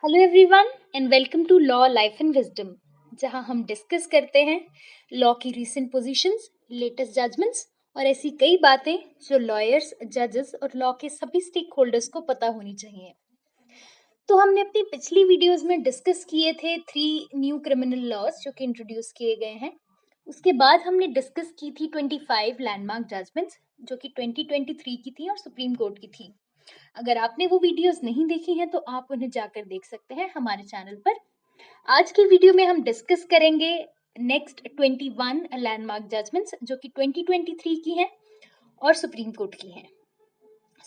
Hello everyone and welcome to law life and wisdom, जहां हम discuss करते हैं लॉ की रीसेंट पोजीशंस, लेटेस्ट जजमेंट्स और ऐसी कई बातें जो लॉयर्स, जजेस और लॉ के सभी स्टेक होल्डर्स को पता होनी चाहिए। तो हमने अपनी पिछली वीडियोस में डिस्कस किए थे 3 न्यू क्रिमिनल लॉज जो कि इंट्रोड्यूस किए गए हैं। उसके बाद हमने डिस्कस की थी 25 लैंडमार्क जजमेंट्स जो कि 2023 की थी और सुप्रीम कोर्ट की थी। अगर आपने वो वीडियोस नहीं देखी हैं तो आप उन्हें जाकर देख सकते हैं हमारे चैनल पर। आज की वीडियो में हम डिस्कस करेंगे नेक्स्ट 21 लैंडमार्क जजमेंट्स जो कि 2023 की हैं और सुप्रीम कोर्ट की हैं।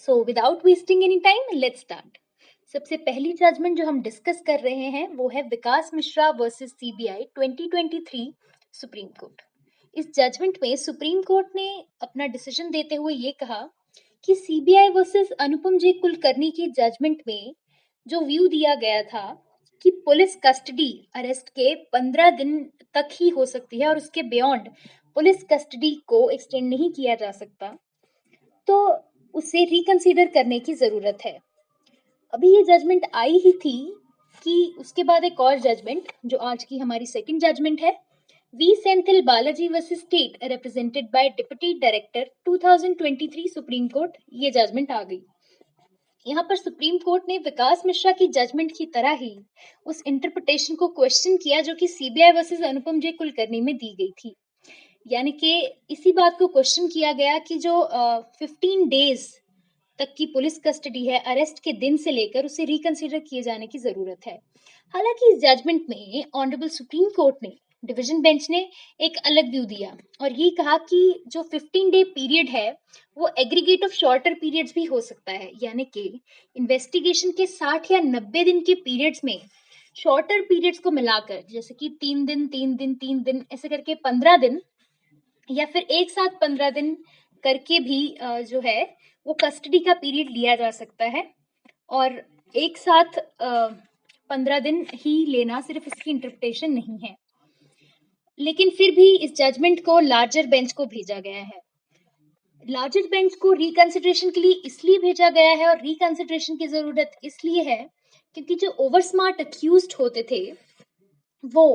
So without wasting any time let's start. सबसे पहली जजमेंट जो हम डिस्कस कर रहे हैं वो है Vikas Mishra versus CBI 2023 supreme court. इस जजमेंट में सुप्रीम कोर्ट ने अपना डिसीजन देते हुए ये कहा कि CBI versus Anupam J Kulkarni की जजमेंट में जो व्यू दिया गया था कि पुलिस कस्टडी अरेस्ट के 15 दिन तक ही हो सकती है और उसके बियॉन्ड पुलिस कस्टडी को एक्सटेंड नहीं किया जा सकता, तो उसे रिकंसीडर करने की जरूरत है। अभी ये जजमेंट आई ही थी कि उसके बाद एक और जजमेंट जो आज की हमारी सेकंड जजमेंट है, V Senthil Balaji versus state represented by deputy director 2023 supreme Court, ये जजमेंट आ गई। यहाँ पर सुप्रीम कोर्ट ने विकास मिश्रा की जजमेंट की तरह ही उस इंटरप्रिटेशन को क्वेश्चन किया जो कि CBI versus Anupam J Kulkarni में दी गई थी। यानी कि इसी बात को क्वेश्चन किया गया कि जो 15 डेज तक की पुलिस कस्टडी है अरेस्ट के दिन से लेकर, उसे रिकंसिडर किए जाने की जरूरत है। हालांकि इस जजमेंट में ऑनरेबल सुप्रीम कोर्ट ने, डिवीजन बेंच ने एक अलग व्यू दिया और ये कहा कि जो 15 डे पीरियड है वो एग्रीगेट ऑफ शॉर्टर पीरियड्स भी हो सकता है। यानी कि इन्वेस्टिगेशन के 60 या 90 दिन के पीरियड्स में शॉर्टर पीरियड्स को मिलाकर, जैसे कि 3 दिन 3 दिन 3 दिन ऐसे करके 15 दिन, या फिर एक साथ 15 दिन करके भी जो है वो कस्टडी का पीरियड लिया जा सकता है। और एक साथ 15 दिन ही लेना सिर्फ इसकी इंटरप्रिटेशन नहीं है। लेकिन फिर भी इस जजमेंट को लार्जर बेंच को भेजा गया है। लार्जर बेंच को रिकंसिडरेशन के लिए इसलिए भेजा गया है और रिकंसिडरेशन की जरूरत इसलिए है क्योंकि जो ओवर स्मार्ट अक्यूज्ड होते थे वो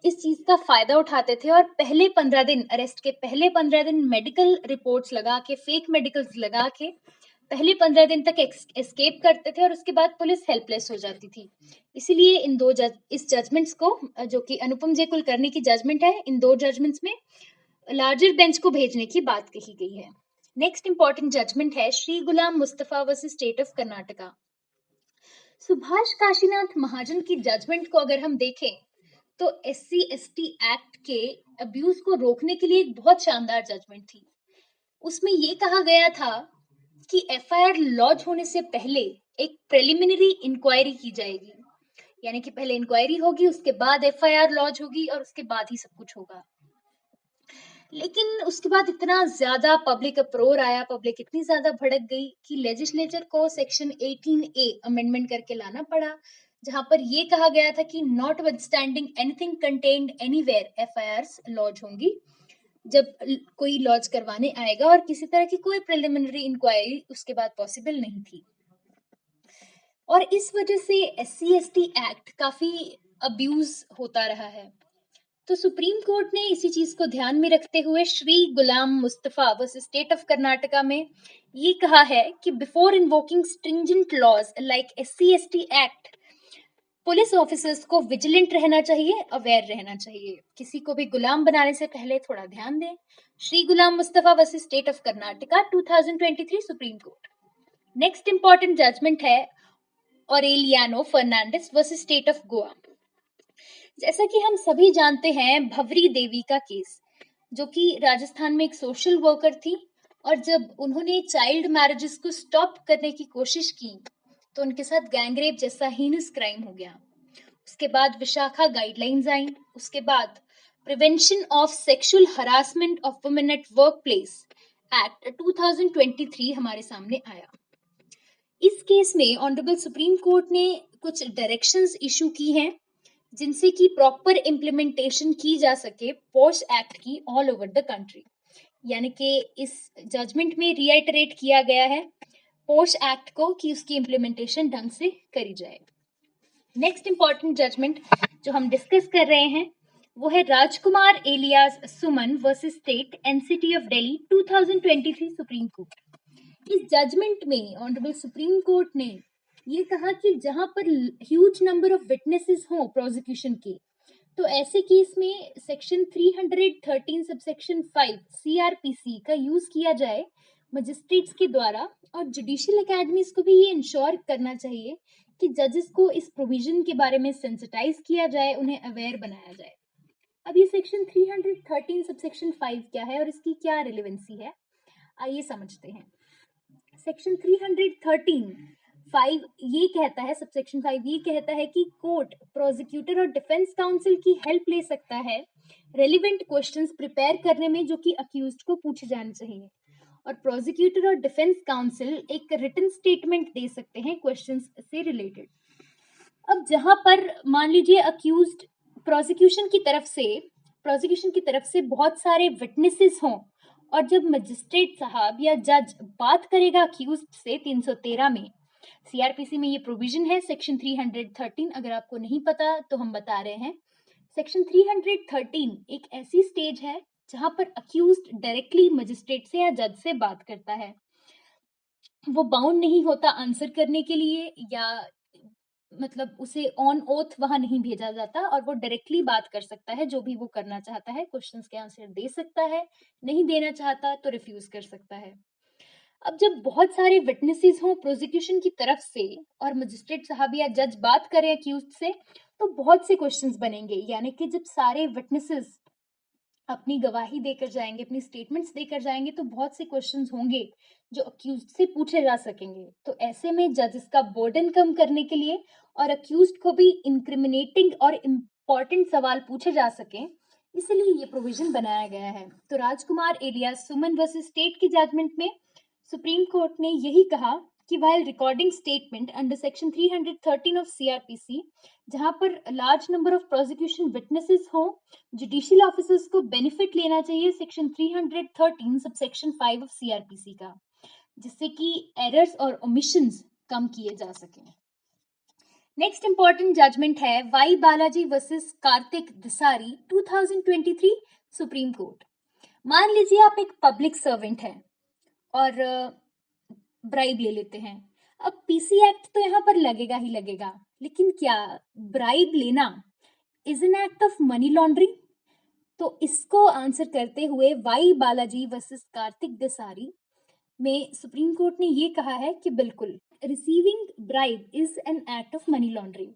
इस चीज का फायदा उठाते थे और पहले 15 दिन, अरेस्ट के पहले 15 दिन मेडिकल रिपोर्ट्स लगा के, फेक मेडिकल्स लगा के पहले 15 दिन तक एस्केप करते थे और उसके बाद पुलिस हेल्पलेस हो जाती थी। इसीलिए इस जजमेंट्स को, जो कि अनुपम जे कुलकर्णी की जजमेंट है, इन दो जजमेंट्स में लार्जर बेंच को भेजने की बात कही गई है। नेक्स्ट इंपॉर्टेंट जजमेंट है Shri Ghulam Mustafa versus state of Karnataka. Subhash Kashinath Mahajan की जजमेंट को अगर हम देखें तो SC/ST एक्ट के अब्यूज को रोकने के लिए एक बहुत शानदार जजमेंट थी। उसमें ये कहा गया था कि FIR लॉन्च होने से पहले एक प्रिलिमिनरी इंक्वायरी की जाएगी। यानी कि पहले इंक्वायरी होगी, उसके बाद FIR लॉन्च होगी और उसके बाद ही सब कुछ होगा। लेकिन उसके बाद इतना ज्यादा पब्लिक अप्रोर आया, पब्लिक इतनी ज्यादा भड़क गई कि लेजिस्लेचर को सेक्शन 18A अमेंडमेंट करके लाना पड़ा, जहां पर ये कहा गया था कि not withstanding anything contained anywhere FIRs launch होंगी जब कोई लॉन्च करवाने आएगा, और किसी तरह की कोई प्रिलिमिनरी इंक्वायरी उसके बाद पॉसिबल नहीं थी। और इस वजह से SC/ST एक्ट काफी अब्यूज होता रहा है। तो सुप्रीम कोर्ट ने इसी चीज को ध्यान में रखते हुए Shri Ghulam Mustafa versus state of Karnataka में ये कहा है कि before invoking stringent laws like SC/ST act, police officers को विजिलेंट रहना चाहिए, अवेयर रहना चाहिए। किसी को भी गुलाम बनाने से पहले थोड़ा ध्यान दें। Shri Ghulam Mustafa versus state of Karnataka 2023 supreme Court. Next important judgment है Aureliano Fernandes versus state of Goa. जैसा कि हम सभी जानते हैं, भवरी देवी का केस, जो कि राजस्थान में एक सोशल वर्कर थी और जब उन्होंने चाइल्ड मैरिजेस को स्टॉप करने की कोशिश की तो उनके साथ गैंगरेप जैसा हीनस क्राइम हो गया। उसके बाद विशाखा गाइडलाइंस आई। उसके बाद prevention of sexual harassment of women at work place act 2023 हमारे सामने आया। इस केस में ऑनरेबल सुप्रीम कोर्ट ने कुछ डायरेक्शंस इशू की हैं जिनसे कि प्रॉपर इम्प्लीमेंटेशन की जा सके पोश एक्ट की ऑल ओवर द कंट्री। यानी कि इस जजमेंट में रिआइटरेट किया गया है पोश एक्ट को कि उसकी इम्प्लीमेंटेशन ढंग से करी जाए। नेक्स्ट इंपॉर्टेंट जजमेंट जो हम डिस्कस कर रहे हैं वो है Rajkumar alias Suman versus state NCT of Delhi 2023 supreme court. इस जजमेंट में ऑनरेबल सुप्रीम कोर्ट ने ये कहा कि जहां पर ह्यूज नंबर ऑफ विटनेसेस हों प्रोसिक्यूशन के, तो ऐसे केस में सेक्शन 313 सबसेक्शन 5 सीआरपीसी का यूज किया जाए मजिस्ट्रेट्स के द्वारा, और जुडिशियल एकेडमीज को भी ये इंश्योर करना चाहिए कि जजेस को इस प्रोविजन के बारे में सेंसिटाइज किया जाए, उन्हें अवेयर बनाया जाए। अब ये सेक्शन 313 सबसेक्शन 5 क्या है और इसकी क्या रिलेवेंसी है, आइए समझते हैं। सेक्शन 313(5) ये कहता है, सबसेक्शन 5 ये कहता है कि कोर्ट प्रोसिक्यूटर और डिफेंस काउंसिल की हेल्प ले सकता है रेलिवेंट क्वेश्चंस प्रिपेयर करने में जो कि अक्यूज्ड को पूछे जाने चाहिए, और प्रोसिक्यूटर और डिफेंस काउंसिल एक रिटन स्टेटमेंट दे सकते हैं क्वेश्चंस से रिलेटेड। अब जहां पर मान लीजिए अक्यूज्ड प्रोसिक्यूशन की तरफ से बहुत सारे विटनेसेस हों, और जब मजिस्ट्रेट साहब या जज बात करेगा अक्यूज्ड से 313 में, सीआरपीसी में ये प्रोविजन है सेक्शन 313, अगर आपको नहीं पता तो हम बता रहे हैं। सेक्शन 313 एक ऐसी स्टेज है जहां पर अक्यूज्ड डायरेक्टली मजिस्ट्रेट से या जज से बात करता है, वो बाउंड नहीं होता आंसर करने के लिए, या मतलब उसे ऑन ओथ वहां नहीं भेजा जाता, और वो डायरेक्टली बात कर सकता है, जो भी वो करना चाहता है, क्वेश्चंस के आंसर दे सकता है, नहीं देना चाहता तो रिफ्यूज कर सकता है। अब जब बहुत सारे विटनेसेस हों प्रोसिक्यूशन की तरफ से और मजिस्ट्रेट साहब या जज बात करें अक्यूज्ड से, तो बहुत से क्वेश्चंस बनेंगे, यानी कि जब सारे विटनेसेस अपनी गवाही देकर जाएंगे, अपनी स्टेटमेंट्स देकर जाएंगे, तो बहुत से क्वेश्चंस होंगे जो अक्यूज्ड से पूछे जा सकेंगे। तो ऐसे में जजेस का बर्डन कम करने के लिए और अक्यूज्ड को भी इंक्रिमिनेटिंग और इम्पोर्टेंट सवाल पूछे जा सकें, इसलिए ये प्रोविजन बनाया गया है। तो राजकुमार एलियास सुमन वर्सेस स्टेट की जजमेंट में सुप्रीम कोर्ट ने यही कहा कि while recording statement under section 313 of CRPC, जहां पर large number of prosecution witnesses हो, जुडिशियल ऑफिसर्स को बेनिफिट लेना चाहिए सेक्शन 313 सबसेक्शन 5 ऑफ सीआरपीसी का, जिससे कि एरर्स और ओमिशंस कम किए जा सकें। नेक्स्ट इंपॉर्टेंट जजमेंट है Y Balaji versus Karthik Desari 2023 supreme Court. मान लीजिए आप एक पब्लिक सर्वेंट हैं और ब्राइब ले लेते हैं। अब पीसी एक्ट तो यहाँ पर लगेगा ही लगेगा, लेकिन क्या ब्राइब लेना is an act of money laundering? तो इसको आंसर करते हुए वाई बालाजी वर्सेस कार्तिक दिसारी में सुप्रीम कोर्ट ने ये कहा है कि बिल्कुल receiving bribe is an act of money laundering.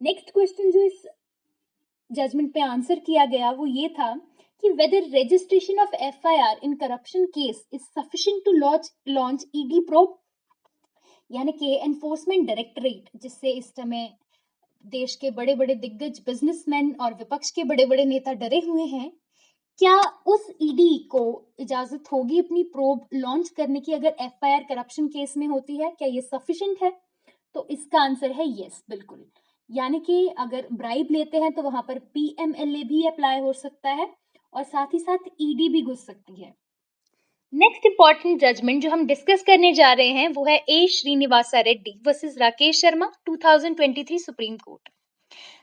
Next question जो इस जजमेंट पे आंसर किया गया वो ये था कि whether registration of FIR in corruption case is sufficient to launch ED probe, यानी कि एनफोर्समेंट डायरेक्टरेट, जिससे इस समय देश के बड़े बड़े दिग्गज बिजनेसमैन और विपक्ष के बड़े बड़े नेता डरे हुए हैं, क्या उस ईडी को इजाजत होगी अपनी प्रोब लॉन्च करने की अगर एफआईआर करप्शन केस में होती है? क्या ये सफिशिएंट है? तो इसका आंसर है यस, बिल्कुल। यानी कि अगर ब्राइब लेते हैं तो वहां पर पीएमएलए भी अप्लाई हो सकता है और साथ ही साथ ईडी भी घुस सकती है। नेक्स्ट इंपॉर्टेंट जजमेंट जो हम डिस्कस करने जा रहे हैं वो है A Srinivasa Reddy versus Rakesh Sharma 2023 supreme Court,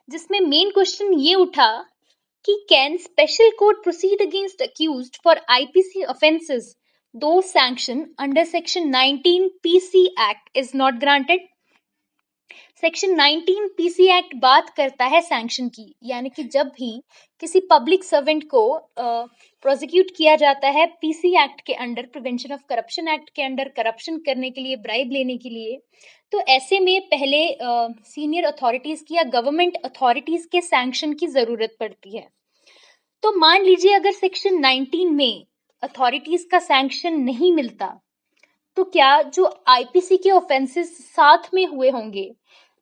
जिसमें मेन क्वेश्चन ये उठा कि can special court proceed against accused for IPC offences though sanction under section 19 PC act is not granted. Section 19 PC act बात करता है सैंक्शन की, यानी कि जब भी किसी पब्लिक सर्वेंट को प्रोसिक्यूट किया जाता है पीसी एक्ट के under, prevention of corruption act के अंडर, करप्शन करने के लिए, ब्राइब लेने के लिए, तो ऐसे में पहले सीनियर अथॉरिटीज की या गवर्नमेंट अथॉरिटीज के सैंक्शन की जरूरत पड़ती है। तो मान लीजिए अगर सेक्शन 19 में अथॉरिटीज का सैंक्शन नहीं मिलता, तो क्या जो आईपीसी के ऑफेंसेस साथ में हुए होंगे,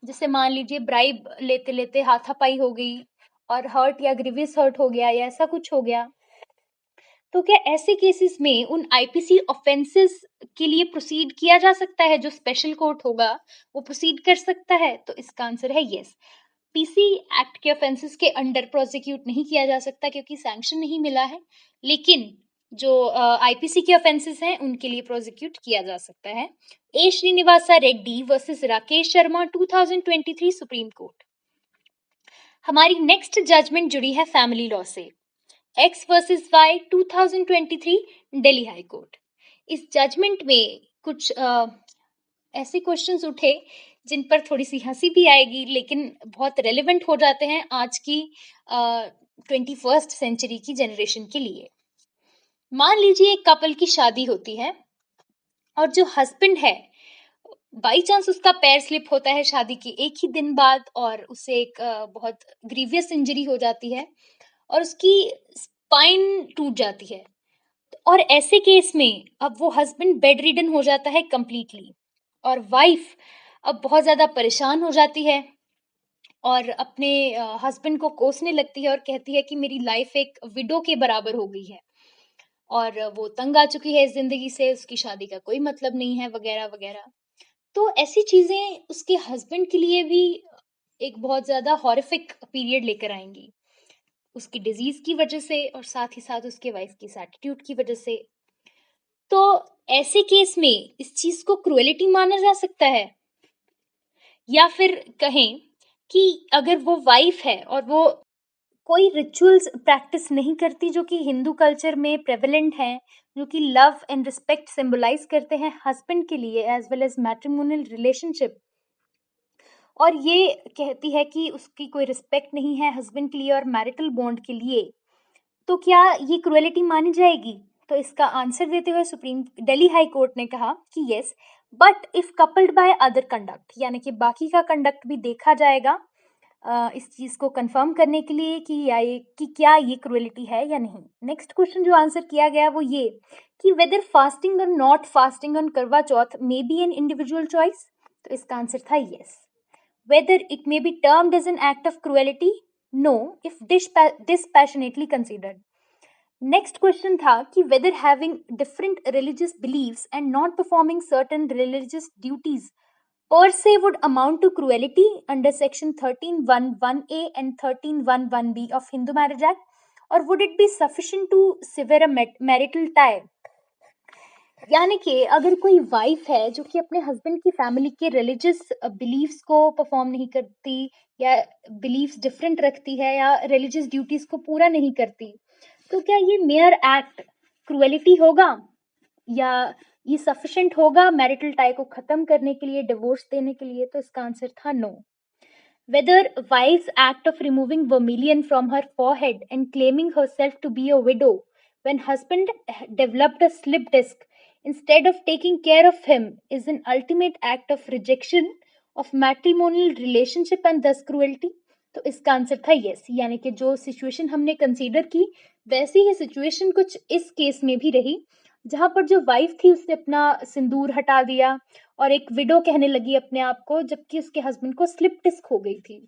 जैसे मान लीजिए ब्राइब लेते लेते हाथापाई हो गई और हर्ट या ग्रीवियस हर्ट हो गया या ऐसा कुछ हो गया, तो क्या ऐसे केसेस में उन आईपीसी ऑफेंसेस के लिए प्रोसीड किया जा सकता है? जो स्पेशल कोर्ट होगा वो प्रोसीड कर सकता है? तो इसका आंसर है यस। पीसी एक्ट के ऑफेंसेस के अंडर प्रोसिक्यूट नहीं किया जा सकता क्योंकि सैंक्शन नहीं मिला है, लेकिन जो आईपीसी के ऑफेंसेस हैं उनके लिए प्रोसिक्यूट किया जा सकता है। A Srinivasa Reddy versus Rakesh Sharma 2023 supreme Court. हमारी नेक्स्ट जजमेंट जुड़ी है फैमिली लॉ से। X versus Y 2023 Delhi High court. इस जजमेंट में कुछ ऐसे क्वेश्चंस उठे जिन पर थोड़ी सी हंसी भी आएगी, लेकिन बहुत रेलेवेंट हो जाते हैं आज की 21st सेंचुरी की जनरेशन के लिए। मान लीजिए एक कपल की शादी होती है और जो हस्बैंड है, बाई चांस उसका पैर स्लिप होता है शादी के एक ही दिन बाद और उसे एक बहुत ग्रीवियस इंजरी हो जाती है और उसकी स्पाइन टूट जाती है। और ऐसे केस में अब वो हस्बैंड बेड रिडन हो जाता है कंप्लीटली और वाइफ अब बहुत ज्यादा परेशान हो जाती है और अपने हस्बैंड को कोसने लगती है और कहती है कि मेरी लाइफ एक विडो के बराबर हो गई है और वो तंग आ चुकी है इस जिंदगी से, उसकी शादी का कोई मतलब नहीं है, वगैरह वगैरह। तो ऐसी चीजें उसके हस्बैंड के लिए भी एक बहुत ज्यादा हॉरिफिक पीरियड लेकर आएंगी, उसकी डिजीज की वजह से और साथ ही साथ उसके वाइफ की एटीट्यूड की वजह से। तो ऐसे केस में इस चीज को क्रुएलिटी माना जा सकता है, या फिर कहें कि अगर वो वाइफ है और वो कोई रिचुअल्स प्रैक्टिस नहीं करती जो कि हिंदू कल्चर में प्रेवलेंट हैं, जो कि लव एंड रिस्पेक्ट सिंबलाइज करते हैं हस्बैंड के लिए as well as matrimonial relationship, और ये कहती है कि उसकी कोई रिस्पेक्ट नहीं है हस्बैंड के लिए और मैरिटल बॉन्ड के लिए, तो क्या ये क्रुएलिटी मानी जाएगी? तो इसका आंसर देते हुए सुप्रीम दिल्ली हाई कोर्ट ने कहा कि yes, but if coupled by other conduct, यानी कि बाकी का कंडक्ट भी देखा जाएगा इस चीज को कंफर्म करने के लिए कि क्या ये क्रुएलिटी है या नहीं। नेक्स्ट क्वेश्चन जो आंसर किया गया वो ये कि वेदर फास्टिंग और not fasting on Karva Chauth may be an individual choice. तो इसका आंसर था yes. Whether it may be termed as an act of cruelty, no if dispassionately considered। Next question था कि whether having different religious beliefs and not performing certain religious duties per se would amount to cruelty under section 13(1)(1)(a) and 13(1)(1)(b of Hindu Marriage Act, or would it be sufficient to sever a marital tie? यानी कि अगर कोई wife है जो कि अपने husband की family के रिलीजियस बिलीव्स को परफॉर्म नहीं करती या बिलीव्स डिफरेंट रखती है या रिलीजियस ड्यूटीज को पूरा नहीं करती, तो क्या ये मेयर एक्ट क्रुएलिटी होगा या ये सफिशिएंट होगा मैरिटल टाई को खत्म करने के लिए, डिवोर्स देने के लिए? तो इसका आंसर था no. Whether wife's act of removing vermilion from her forehead and claiming herself to be a widow when husband developed a slip disc instead of taking care of him is an ultimate act of rejection of matrimonial relationship and thus cruelty। तो इसका answer था yes, यानी कि जो situation हमने consider की वैसी ही situation कुछ इस केस में भी रही, जहां पर जो वाइफ थी उसने अपना सिंदूर हटा दिया और एक विडो कहने लगी अपने आप को, जबकि उसके हस्बैंड को स्लिप डिस्क हो गई थी।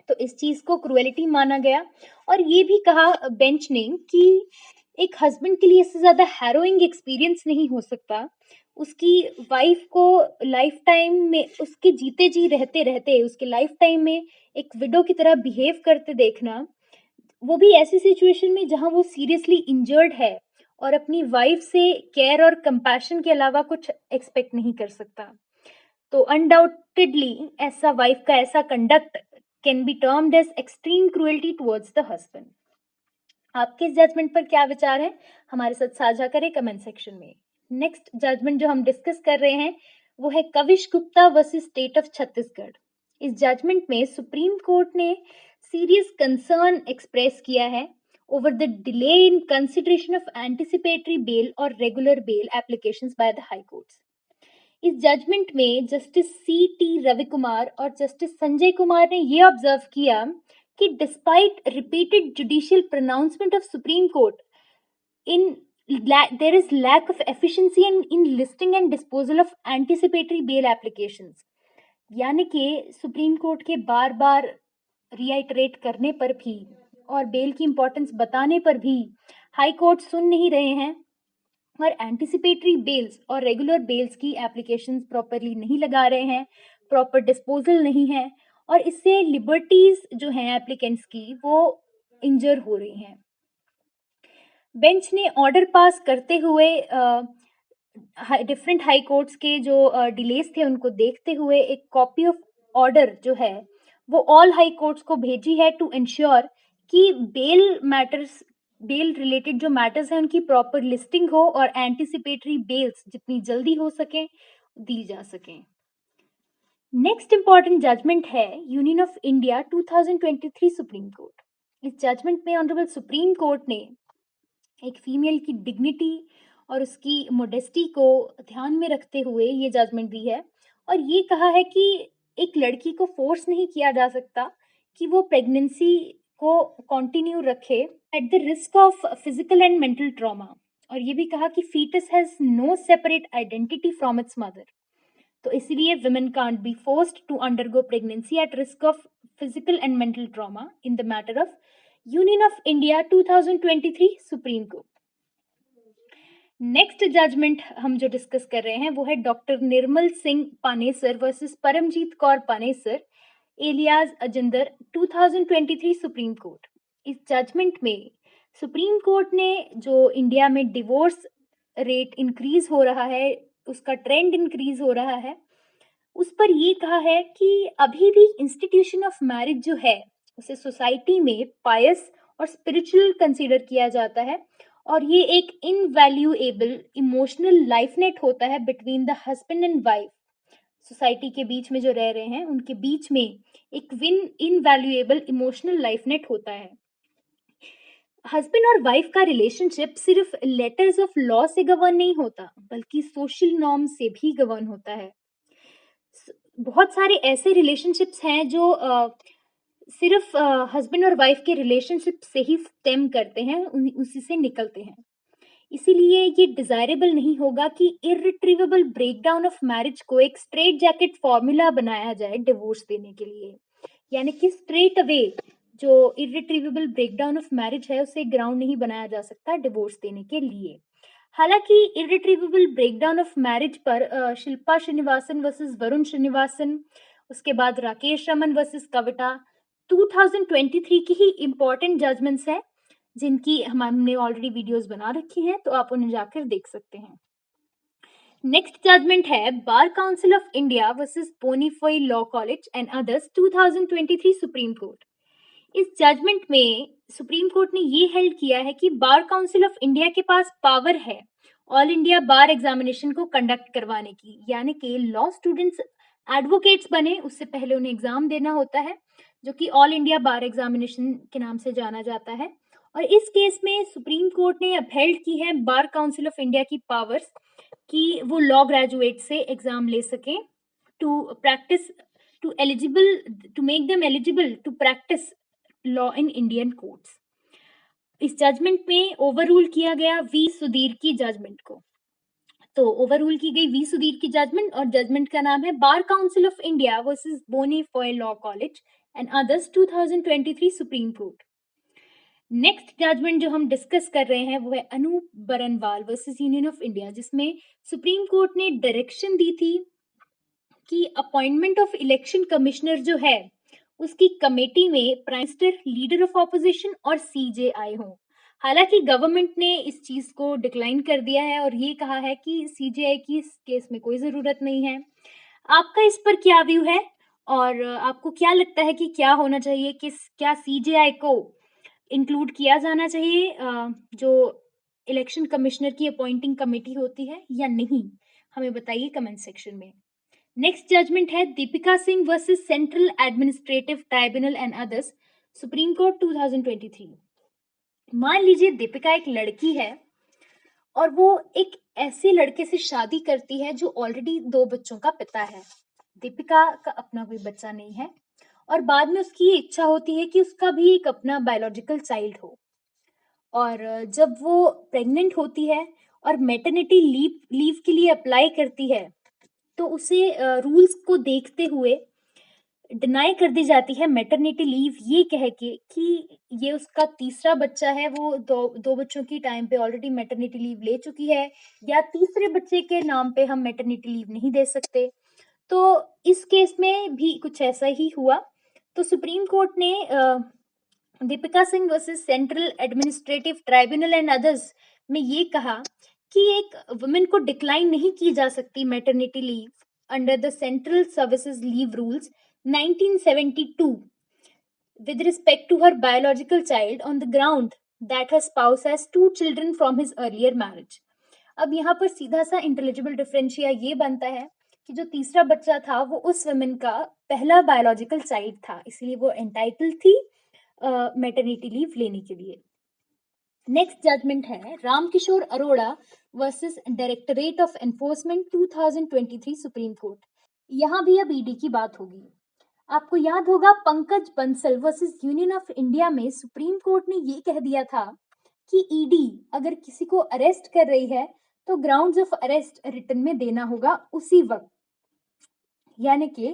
तो इस चीज को क्रुएलिटी माना गया और ये भी कहा बेंच ने कि एक हस्बैंड के लिए इससे ज्यादा हैरोइंग एक्सपीरियंस नहीं हो सकता उसकी वाइफ को लाइफ टाइम में, उसके जीते जी रहते रहते उसके लाइफ टाइम में एक विडो की तरह बिहेव करते देखना, वो भी ऐसी सिचुएशन में जहां वो सीरियसली इंजर्ड है और अपनी वाइफ से केयर और कंपैशन के अलावा कुछ एक्सपेक्ट नहीं कर सकता। तो अनडाउटेडली ऐसा वाइफ का ऐसा conduct can be termed as extreme cruelty towards the husband. आपके इस जजमेंट पर क्या विचार है, हमारे साथ साझा करें कमेंट सेक्शन में। नेक्स्ट जजमेंट जो हम डिस्कस कर रहे हैं वो है Kavish Gupta versus state of Chhattisgarh. इस जजमेंट में सुप्रीम कोर्ट ने सीरियस कंसर्न एक्सप्रेस किया है over the delay in consideration of anticipatory bail or regular bail applications by the high courts। इस जजमेंट में जस्टिस सी.टी. रविकुमार और जस्टिस संजय कुमार ने यह ऑब्जर्व किया कि despite repeated judicial pronouncement of supreme court in there is lack of efficiency in listing and disposal of anticipatory bail applications। यानी कि supreme court के बार बार रिआइटरेट करने पर भी और बेल की इंपॉर्टेंस बताने पर भी हाई कोर्ट सुन नहीं रहे हैं और एंटिसिपेटरी बेल्स और रेगुलर बेल्स की एप्लीकेशंस प्रॉपरली नहीं लगा रहे हैं, प्रॉपर डिस्पोजल नहीं है और इससे लिबर्टीज जो हैं एप्लीकेंट्स की वो इंजर हो रही हैं। बेंच ने ऑर्डर पास करते हुए डिफरेंट हाई कोर्ट्स के जो डिलेस थे उनको देखते हुए एक कॉपी ऑफ ऑर्डर जो है वो ऑल हाई कोर्ट्स को भेजी है टू इंश्योर कि बेल रिलेटेड जो मैटर्स हैं उनकी प्रॉपर लिस्टिंग हो और एंटिसिपेटरी बेल्स जितनी जल्दी हो सके दी जा सकें। नेक्स्ट इंपॉर्टेंट जजमेंट है union of India 2023 supreme court. इस जजमेंट में ऑनरेबल सुप्रीम कोर्ट ने एक फीमेल की डिग्निटी और उसकी मोडेस्टी को ध्यान में रखते हुए ये जजमेंट दी है और ये कहा है कि एक लड़की को फोर्स नहीं किया जा सकता कि वो प्रेगनेंसी को कंटिन्यू रखे at the risk of physical and mental trauma. और ये भी कहा कि foetus has no separate identity from its mother, तो इसलिए women can't be forced to undergo pregnancy at risk of physical and mental trauma in the matter of Union of India 2023 Supreme Court। Next judgment हम जो discuss कर रहे हैं वो है doctor Nirmal Singh Panesar versus Paramjeet Kaur Panesar alias Ajinder 2023 supreme court. इस judgment में supreme court ने जो इंडिया में डिवोर्स रेट इंक्रीज हो रहा है, उसका ट्रेंड इंक्रीज हो रहा है, उस पर ये कहा है कि अभी भी इंस्टीट्यूशन ऑफ मैरिज जो है उसे सोसाइटी में पायस और स्पिरिचुअल कंसीडर किया जाता है और ये एक इनवैल्यूएबल इमोशनल लाइफ नेट होता है between the husband and wife. Society के बीच में जो रह रहे हैं उनके बीच में एक इनवैल्यूएबल इमोशनल लाइफ नेट होता है। हस्बैंड और वाइफ का रिलेशनशिप सिर्फ लेटर्स ऑफ लॉ से गवर्न नहीं होता बल्कि सोशल नॉर्म से भी गवर्न होता है। बहुत सारे ऐसे रिलेशनशिप्स हैं जो सिर्फ हस्बैंड और वाइफ के रिलेशनशिप से ही स्टेम करते हैं, उसी से निकलते हैं। इसीलिए ये डिजायरेबल नहीं होगा कि इर्रिट्रीवेबल ब्रेकडाउन ऑफ मैरिज को एक स्ट्रेट जैकेट फॉर्मूला बनाया जाए डिवोर्स देने के लिए, यानी कि स्ट्रेट अवे जो इर्रिट्रीवेबल ब्रेकडाउन ऑफ मैरिज है उसे ग्राउंड नहीं बनाया जा सकता डिवोर्स देने के लिए। हालांकि इर्रिट्रीवेबल ब्रेकडाउन ऑफ मैरिज पर शिल्पा श्रीनिवासन वर्सेस वरुण श्रीनिवासन, उसके बाद राकेश रमन वर्सेस कविता 2023 की ही इम्पोर्टेंट जजमेंट्स हैं जिनकी हमने ऑलरेडी वीडियोस बना रखी हैं, तो आप उन्हें जाकर देख सकते हैं। नेक्स्ट जजमेंट है bar council of India versus Bonnie Foi Law College and others 2023 supreme court. इस जजमेंट में सुप्रीम कोर्ट ने ये हेल्ड किया है कि बार काउंसिल ऑफ इंडिया के पास पावर है ऑल इंडिया बार एग्जामिनेशन को कंडक्ट करवाने की, यानी कि लॉ स्टूडेंट्स एडवोकेट्स बने उससे पहले उन्हें एग्जाम देना होता है जो कि ऑल इंडिया बार एग्जामिनेशन के नाम से जाना जाता है। और इस केस में सुप्रीम कोर्ट ने अपहेल्ड की है बार काउंसिल ऑफ इंडिया की पावर्स कि वो लॉ ग्रेजुएट से एग्जाम ले सकें to practise to make them eligible to practise law in Indian courts. इस जजमेंट में ओवररूल किया गया वी सुधीर की जजमेंट को। तो ओवररूल की गई वी सुधीर की जजमेंट और जजमेंट का नाम है bar council of India versus Bonnie Foi Law College and others 2023 supreme Court. Next judgment जो हम डिस्कस कर रहे हैं वो है Anoop Baranwal versus Union of India, जिसमें सुप्रीम कोर्ट ने डायरेक्शन दी थी कि अपॉइंटमेंट ऑफ इलेक्शन कमिश्नर जो है उसकी कमेटी में prime minister, leader of opposition और सीजेआई हो। हालांकि गवर्नमेंट ने इस चीज को डिक्लाइन कर दिया है और ये कहा है कि सीजेआई की इस केस में कोई जरूरत नहीं है। आपका इस पर क्या व्यू है और आपको क्या लगता है कि क्या होना चाहिए, क्या सीजेआई को इंक्लूड किया जाना चाहिए जो इलेक्शन कमिश्नर की अपॉइंटिंग कमेटी होती है या नहीं? हमें बताइए कमेंट सेक्शन में। नेक्स्ट जजमेंट है Deepika Singh versus central administrative tribunal and others supreme court 2023। मान लीजिए दीपिका एक लड़की है और वो एक ऐसे लड़के से शादी करती है जो ऑलरेडी 2 बच्चों का पिता है। दीपिका का अपना कोई बच्चा नहीं है और बाद में उसकी ये इच्छा होती है कि उसका भी एक अपना बायोलॉजिकल चाइल्ड हो। और जब वो प्रेग्नेंट होती है और मैटरनिटी लीव के लिए अप्लाई करती है तो उसे रूल्स को देखते हुए डिनाई कर दी जाती है मैटरनिटी लीव, ये कह के कि ये उसका तीसरा बच्चा है, वो दो बच्चों की टाइम पे ऑलरेडी मैटरनिटी लीव ले चुकी है, या तीसरे बच्चे के नाम पे हम मैटरनिटी लीव नहीं दे सकते। तो इस केस में भी कुछ ऐसा ही हुआ। तो सुप्रीम कोर्ट ने Deepika Singh versus central administrative tribunal and others में ये कहा कि एक वुमेन को डिक्लाइन नहीं की जा सकती maternity leave under the central services leave rules 1972 with respect to her biological child on the ground that her spouse has 2 children from his earlier marriage. अब यहाँ पर सीधा सा इंटेलिजिबल डिफरेंशिया ये बनता है कि जो तीसरा बच्चा था वो उस वुमेन का पहला बायोलॉजिकल चाइल्ड था, इसलिए वो एंटाइटल थी मैटरनिटी लीव लेने के लिए। नेक्स्ट जजमेंट है Ramkishore Arora versus directorate of enforcement 2023 supreme court. यहाँ भी अब ईडी की बात होगी। आपको याद होगा Pankaj Bansal versus Union of India में सुप्रीम कोर्ट ने ये कह दिया था कि ईडी अगर किसी को अरेस्ट कर रही है तो ग्राउंड्स ऑफ अरेस्ट रिटन में देना होगा उसी वक्त, यानी कि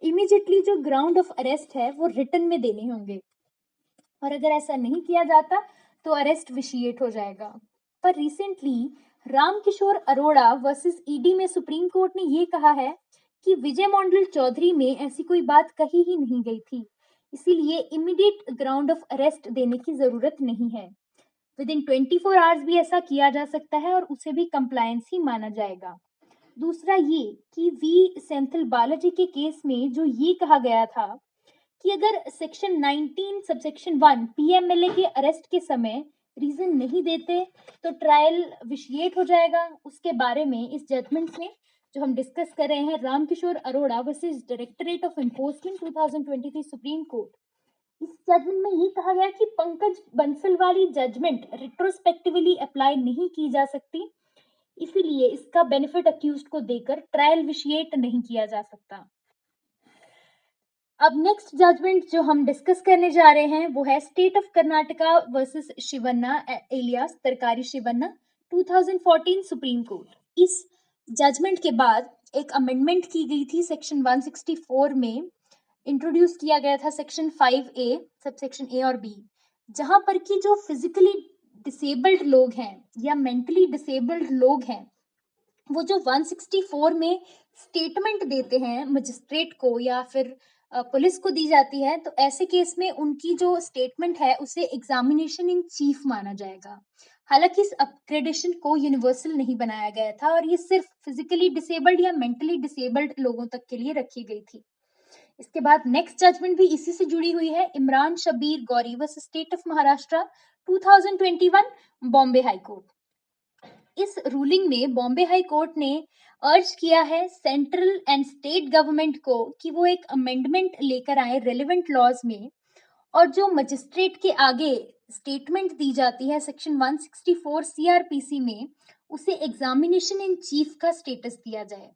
इमीडिएटली जो ग्राउंड ऑफ अरेस्ट है वो रिटन में देने होंगे, और अगर ऐसा नहीं किया जाता तो अरेस्ट विशिएट हो जाएगा। पर recently Ramkishore Arora versus ED में सुप्रीम कोर्ट ने ये कहा है कि विजय मंडल चौधरी में ऐसी कोई बात कही ही नहीं गई थी, इसीलिए इमीडिएट ग्राउंड ऑफ अरेस्ट देने की जरूरत नहीं है। विद इन 24 आवर्स भी ऐसा किया जा सकता है और उसे भी कंप्लायंस ही माना जाएगा। दूसरा ये कि वी सेंथिल बालाजी के केस में जो ये कहा गया था कि अगर सेक्शन 19 सबसेक्शन 1 पीएमएलए के अरेस्ट के समय रीजन नहीं देते तो ट्रायल विशिएट हो जाएगा। उसके बारे में इस जजमेंट में जो हम डिस्कस कर रहे हैं Ramkishore Arora versus directorate of enforcement 2023 supreme court, इस जजमेंट में ये कहा गया कि पंकज बंसल वाली जजमेंट रिट्रोस्पेक्टिवली अप्लाई नहीं की जा सकती, इसीलिए इसका बेनिफिट अक्यूज्ड को देकर ट्रायल विशिएट नहीं किया जा सकता। अब नेक्स्ट जजमेंट जो हम डिस्कस करने जा रहे हैं वो है state of Karnataka versus Shivanna alias Tarkari Shivanna 2014 supreme court. इस जजमेंट के बाद एक अमेंडमेंट की गई थी सेक्शन 164 में, इंट्रोड्यूस किया गया था सेक्शन 5A सबसेक्शन ए और बी, जहां पर कि जो फिजिकली डिसेबल्ड लोग हैं या मेंटली डिसेबल्ड लोग हैं वो जो 164 में स्टेटमेंट देते हैं मजिस्ट्रेट को या फिर पुलिस को दी जाती है, तो ऐसे केस में उनकी जो स्टेटमेंट है उसे एग्जामिनेशन इन चीफ माना जाएगा। हालांकि इस अपग्रेडेशन को यूनिवर्सल नहीं बनाया गया था और ये सिर्फ फिजिकली डिसेबल्ड या मेंटली डिसेबल्ड लोगों तक के लिए रखी गई थी। इसके बाद नेक्स्ट जजमेंट भी इसी से जुड़ी हुई है, Imran Shabir Gauri versus state of Maharashtra 2021 Bombay high court. इस रूलिंग में बॉम्बे हाई कोर्ट ने अर्ज किया है सेंट्रल एंड स्टेट गवर्नमेंट को कि वो एक अमेंडमेंट लेकर आए रेलेवेंट लॉज में, और जो मजिस्ट्रेट के आगे स्टेटमेंट दी जाती है सेक्शन 164 सीआरपीसी में उसे एग्जामिनेशन इन चीफ का स्टेटस दिया जाए।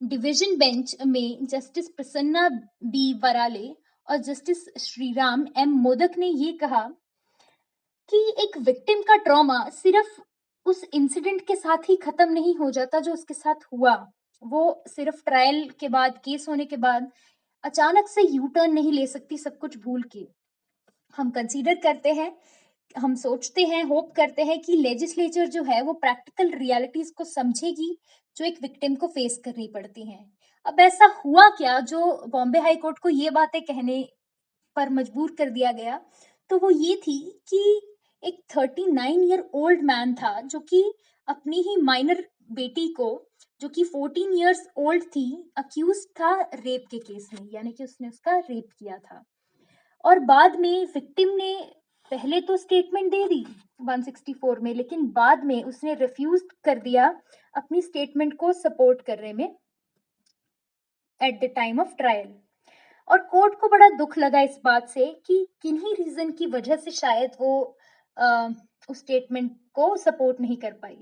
डिवीजन बेंच में जस्टिस प्रसन्ना बी वराले और जस्टिस श्रीराम एम मोदक ने ये कहा कि एक विक्टिम का ट्रॉमा सिर्फ उस इंसिडेंट के साथ ही खत्म नहीं हो जाता जो उसके साथ हुआ, वो सिर्फ ट्रायल के बाद केस होने के बाद अचानक से यू टर्न नहीं ले सकती सब कुछ भूल के। हम कंसीडर करते हैं, हम सोचते हैं, होप करते हैं कि लेजिस्लेचर जो है वो प्रैक्टिकल रियलिटीज को समझेगी जो एक विक्टिम को फेस करनी पड़ती हैं। अब ऐसा हुआ क्या जो बॉम्बे हाई कोर्ट को ये बातें कहने पर मजबूर कर दिया गया, तो वो ये थी कि एक 39 ईयर ओल्ड मैन था जो कि अपनी ही माइनर बेटी को जो कि 14 इयर्स ओल्ड थी अक्यूज था रेप के केस में, यानी कि उसने उसका रेप किया था। और बाद में विक्टिम ने पहले तो स्टेटमेंट दे दी 164 में, लेकिन बाद में उसने रिफ्यूज कर दिया अपनी स्टेटमेंट को सपोर्ट करने में at the time of trial. और कोर्ट को बड़ा दुख लगा इस बात से कि किन्हीं रीजन की वजह से शायद वो उस स्टेटमेंट को सपोर्ट नहीं कर पाई।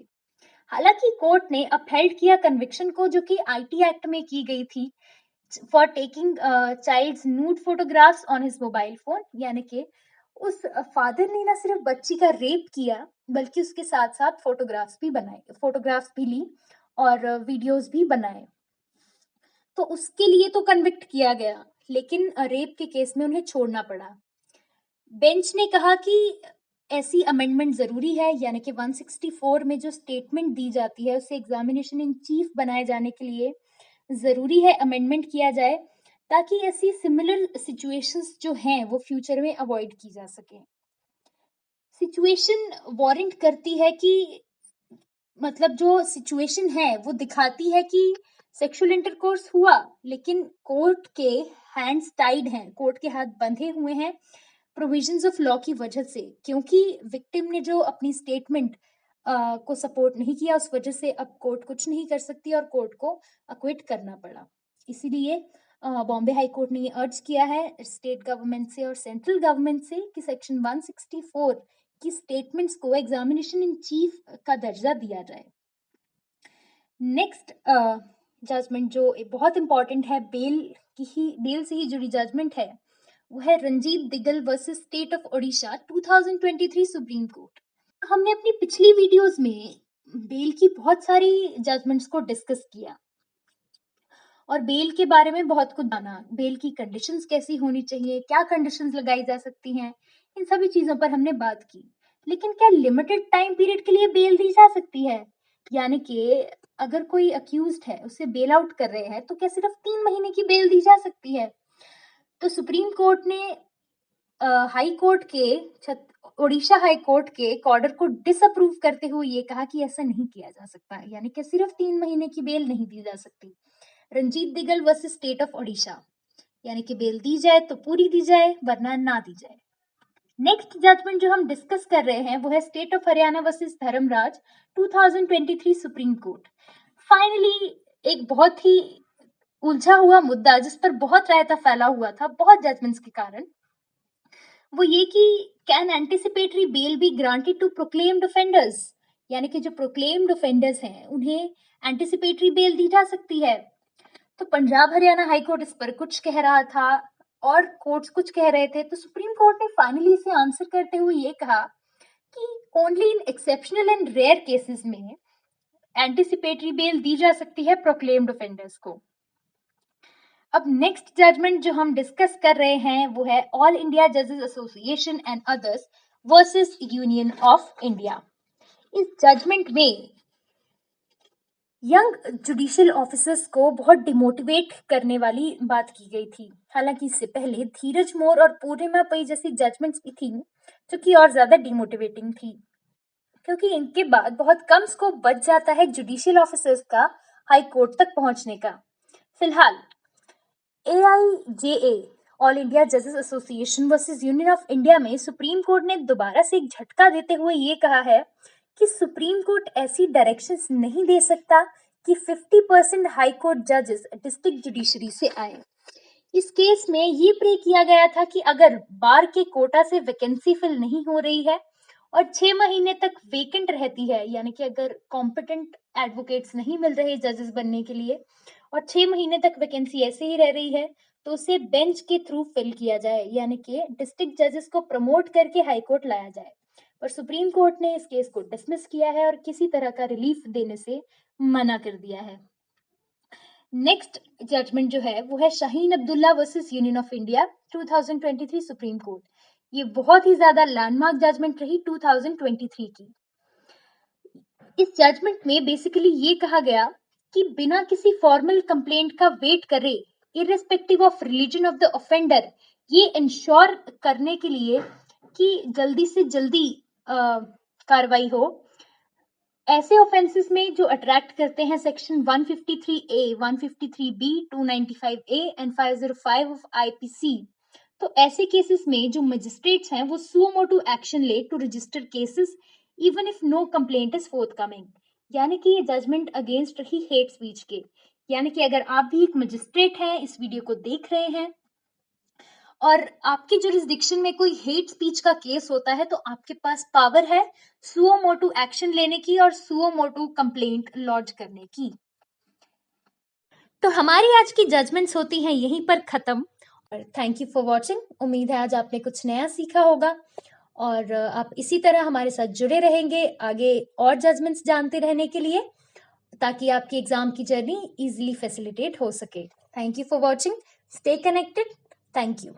हालांकि कोर्ट ने अपहेल्ड किया कन्विक्शन को जो कि आईटी एक्ट में की गई थी for taking child's nude photographs on his mobile phone, यानी कि उस फादर ने ना सिर्फ बच्ची का रेप किया बल्कि उसके साथ साथ फोटोग्राफ्स भी ली और वीडियोस भी बनाए, तो उसके लिए तो कन्विक्ट किया गया, लेकिन रेप के केस में उन्हें छोड़ना पड़ा। बेंच ने कहा कि ऐसी अमेंडमेंट जरूरी है, यानी कि 164 में जो स्टेटमेंट दी जाती है उसे एग्जामिनेशन इन चीफ बनाए जाने के लिए जरूरी है अमेंडमेंट किया जाए ताकि ऐसी सिमिलर सिचुएशंस जो हैं वो फ्यूचर में अवॉइड की जा सके। सिचुएशन वारंट करती है कि मतलब जो सिचुएशन है वो दिखाती है कि सेक्सुअल इंटरकोर्स हुआ, लेकिन कोर्ट के हैंड्स टाइड हैं, कोर्ट के हाथ बंधे हुए हैं प्रोविजंस ऑफ लॉ की वजह से, क्योंकि विक्टिम ने जो अपनी स्टेटमेंट को सपोर्ट नहीं किया, उस वजह से अब कोर्ट कुछ नहीं कर सकती और कोर्ट को अक्विट करना पड़ा। इसीलिए बॉम्बे हाई कोर्ट ने ये अर्ज किया है स्टेट गवर्नमेंट से और सेंट्रल गवर्नमेंट से कि सेक्शन 164 की स्टेटमेंट्स को एग्जामिनेशन इन चीफ का दर्जा दिया जाए। नेक्स्ट जजमेंट जो बहुत इंपॉर्टेंट है, बेल से ही जुड़ी जजमेंट है, वो है Ranjit Digal versus state of Odisha 2023 supreme Court. हमने अपनी पिछली वीडियोस में बेल की बहुत सारी जजमेंट्स को डिस्कस किया और बेल के बारे में बहुत कुछ जाना, बेल की कंडीशंस कैसी होनी चाहिए, क्या कंडीशंस लगाई जा सकती हैं, इन सभी चीजों पर हमने बात की। लेकिन क्या लिमिटेड टाइम पीरियड के लिए बेल दी जा सकती है? यानी कि अगर कोई अक्यूज्ड है, उसे बेल आउट कर रहे हैं, तो क्या सिर्फ 3 महीने की बेल दी जा सकती है? तो सुप्रीम कोर्ट ने हाई कोर्ट के ओडिशा हाई कोर्ट के एक ऑर्डर को डिसअप्रूव करते हुए ये कहा कि ऐसा नहीं किया जा सकता, यानी कि सिर्फ 3 महीने की बेल नहीं दी जा सकती। Ranjit Digal versus state of Odisha, यानी कि बेल दी जाए तो पूरी दी जाए, वरना ना दी जाए। नेक्स्ट जजमेंट जो हम डिस्कस कर रहे हैं वो है state of Haryana versus Dharmraj 2023 supreme court. Finally एक बहुत ही उलझा हुआ मुद्दा जिस पर बहुत रायता फैला हुआ था बहुत जजमेंट्स के कारण, वो ये कि can anticipatory bail be granted to proclaimed offenders, यानी कि जो प्रोक्लेम्ड ऑफेंडर्स हैं उन्हें एंटिसिपेटरी बेल दी जा सकती है। तो पंजाब हरियाणा हाई कोर्ट इस पर कुछ कह रहा था और कोर्ट्स कुछ कह रहे थे, तो सुप्रीम कोर्ट ने फाइनली इसे आंसर करते हुए ये कहा कि only in exceptional and rare cases में एंटिसिपेटरी बेल दी जा सकती है प्रोक्लेम्ड ऑफेंडर्स को। अब नेक्स्ट जजमेंट जो हम डिस्कस कर रहे हैं वो है ऑल इंडिया जजेस association and others versus Union of India. इस जजमेंट में यंग जुडिशियल ऑफिसर्स को बहुत डिमोटिवेट करने वाली बात की गई थी। हालांकि इससे पहले धीरज मोर और पूर्णिमा पई जैसी जजमेंट्स भी थी जो कि और ज्यादा डिमोटिवेटिंग थी, क्योंकि इनके बाद बहुत कम स्कोप बच जाता है जुडिशियल ऑफिसर्स का हाई कोर्ट तक पहुंचने का। फिलहाल AIJA ऑल इंडिया जजेस association versus Union of India में सुप्रीम कोर्ट ने दोबारा से एक झटका देते हुए ये कहा है कि सुप्रीम कोर्ट ऐसी डायरेक्शंस नहीं दे सकता कि 50% हाई कोर्ट जजेस डिस्ट्रिक्ट जुडिशरी से आए। इस केस में ये प्रे किया गया था कि अगर बार के कोटा से वैकेंसी फिल नहीं हो रही है और 6 महीने तक वेकेंट रहती है, यानी कि अगर कॉम्पिटेंट एडवोकेट्स नहीं मिल रहे जजेस बनने के लिए और 6 महीने तक वैकेंसी ऐसे ही रह रही है, तो उसे बेंच के थ्रू फिल किया जाए, यानी कि डिस्ट्रिक्ट जजेस को प्रमोट करके हाई कोर्ट लाया जाए। पर सुप्रीम कोर्ट ने इस केस को डिसमिस किया है और किसी तरह का रिलीफ देने से मना कर दिया है। नेक्स्ट जजमेंट जो है वो है Shaheen Abdullah versus Union of India 2023 supreme Court. ये बहुत ही ज्यादा लैंडमार्क जजमेंट रही 2023 की। इस जजमेंट में बेसिकली ये कहा गया कि बिना किसी फॉर्मल कंप्लेंट का वेट करे, irrespective of religion of the offender, ये इंश्योर करने के लिए कि जल्दी से जल्दी कार्रवाई हो, ऐसे ऑफेंसेस में जो अट्रैक्ट करते हैं section 153A, 153B, 295A and 505 of IPC, तो ऐसे केसेस में जो मजिस्ट्रेट्स हैं वो सुओ मोटो एक्शन ले to register cases even if no complaint is forthcoming. यानी कि ये जजमेंट अगेंस्ट रही हेट स्पीच के। यानी कि अगर आप भी एक मजिस्ट्रेट हैं, इस वीडियो को देख रहे हैं और आपके जुरिस्डिक्शन में कोई हेट स्पीच का केस होता है, तो आपके पास पावर है सुओ मोटो एक्शन लेने की और सुओ मोटो कंप्लेंट लॉन्च करने की। तो हमारी आज की जजमेंट्स होती हैं यहीं पर खत्म। और थैंक यू फॉर वॉचिंग। उम्मीद है आज आपने कुछ नया सीखा होगा और आप इसी तरह हमारे साथ जुड़े रहेंगे आगे और जजमेंट्स जानते रहने के लिए, ताकि आपकी एग्जाम की जर्नी इजीली फैसिलिटेट हो सके। Thank you for watching. Stay connected. Thank you.